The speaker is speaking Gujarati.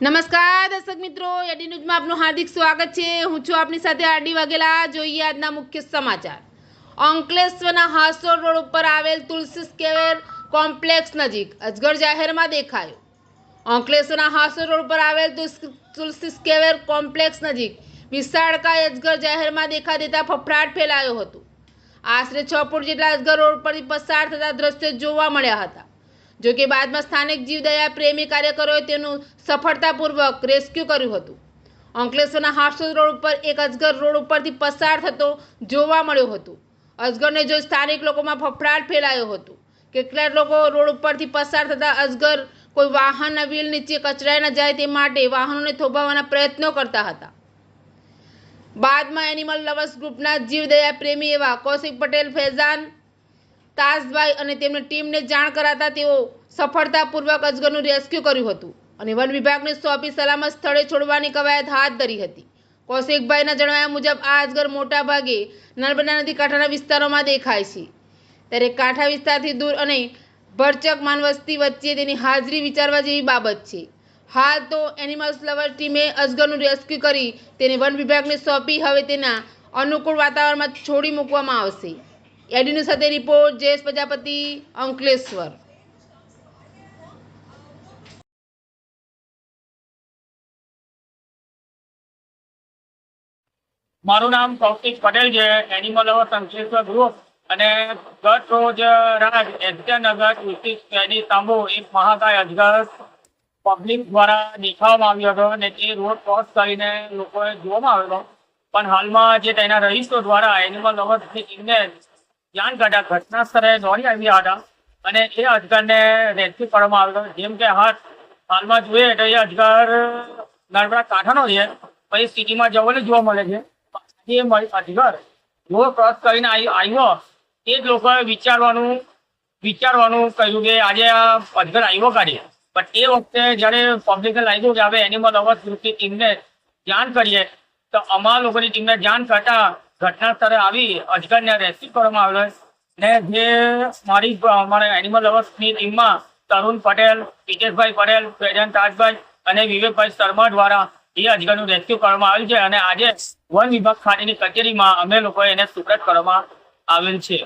નમસ્કાર દર્શક મિત્રો, એડી ન્યૂઝમાં આપનું હાર્દિક સ્વાગત છે। હું છું આપની સાથે આરડી વાઘેલા। જોઈએ આજના મુખ્ય સમાચાર। અંકલેશ્વરના હાસોડ રોડ ઉપર આવેલ તુલસી સ્ક્વેર કોમ્પ્લેક્સ નજીક અજગર જાહેરમાં દેખાયો। અંકલેશ્વરના હાસોડ રોડ ઉપર આવેલ તુલસી સ્ક્વેર કોમ્પ્લેક્સ નજીક વિશાળકાય અજગર જાહેરમાં દેખા દેતા ફફડાટ ફેલાયો હતો। આશરે 6 ફૂટ જેટલા અજગર રોડ પરથી પસાર થતા દ્રશ્યો જોવા મળ્યા હતા। જો કે બાદમાં સ્થાનિક જીવદયા પ્રેમી કાર્યકરોએ તેનું સફળતાપૂર્વક રેસ્ક્યુ કર્યું હતું। અંકલેશ્વરના હાસોદ રોડ ઉપર એક અજગર રોડ ઉપરથી પસાર થતો જોવા મળ્યો હતો। અજગરને જોઈ સ્થાનિક લોકોમાં ફફડાટ ફેલાયો હતો। કેટલાક લોકો રોડ ઉપરથી પસાર થતા અજગર કોઈ વાહનના વ્હીલ નીચે કચરાઈ ન જાય તે માટે વાહનોને થોભાવવાના પ્રયત્નો કરતા હતા। બાદમાં એનિમલ લવર્સ ગ્રુપના જીવદયા પ્રેમી એવા કૌશિક પટેલ, ફૈઝાન, તાજભાઈ અને તેમની ટીમને જાણ કરાતા તેઓ સફળતાપૂર્વક અજગરનું રેસ્ક્યુ કર્યું હતું અને વન વિભાગને સોંપી સલામત સ્થળે છોડવાની કવાયત હાથ ધરી હતી। કૌશિકભાઈના જણાવ્યા મુજબ આ અજગર મોટાભાગે નર્મદા નદી કાંઠાના વિસ્તારોમાં દેખાય છે, ત્યારે કાંઠા વિસ્તારથી દૂર અને ભરચક માનવસ્તી વચ્ચે તેની હાજરી વિચારવા જેવી બાબત છે। હાલ તો એનિમલ્સ લવર ટીમે અજગરનું રેસ્ક્યુ કરી તેને વન વિભાગને સોંપી હવે તેના અનુકૂળ વાતાવરણમાં છોડી મૂકવામાં આવશે। એડી ન્યૂઝ સાથે રિપોર્ટ જયેશ પ્રજાપતિ, અંકલેશ્વર। મારું નામ કૌશિક પટેલ છે, એનિમલ લવર્સ અંકલેશ્વર ગ્રુપ। અને ગત રોજ રાત એસટીનગર તુલસી સ્ક્વેરની સામે એક મહાકાય અજગર પબ્લિક દ્વારા દેખાવામાં આવ્યો હતો અને તે રોડ ક્રોસ કરીને લોકોએ જોવામાં આવ્યો હતો। પણ હાલમાં જે તેના રહીશો દ્વારા એનિમલ લવર્સની ટીમને જાણ કરતા ઘટના સ્થળે દોડી આવ્યા હતા અને એ અજગરને રેસ્ક્યુ કરવામાં આવ્યો હતો। જેમ કે હાલમાં જોઈએ તો એ અજગર નર્મદા કાંઠાનો છે, પછી સિટીમાં જવાનું જોવા મળે છે। જે અજગર રોડ ક્રોસ કરીને આવ્યો તે જ લોકોએ વિચારવાનું કહ્યું કે આજે આ અજગર આવ્યો કાઢીએ। પણ એ વખતે જ્યારે પબ્લિકને લાગ્યું કે હવે એનિમલ લવર્સ ગ્રુપની ટીમને જાણ કરીએ તો અમારા લોકોની ટીમને જાણ કરતા ઘટના સ્થળે આવી અજગરને રેસ્ક્યુ કરવામાં આવ્યો ને જે અમારા એનિમલ લવર્સની ટીમમાં તરુણ પટેલ, હિતેશભાઈ પટેલ, ફૈઝાન, તાજભાઈ અને વિવેકભાઈ શર્મા દ્વારા એ અજગરનું રેસ્ક્યુ કરવામાં આવ્યું છે અને આજે વન વિભાગ ખાતેની કચેરીમાં અમે લોકોએ એને સુપ્રત કરવામાં આવેલ છે।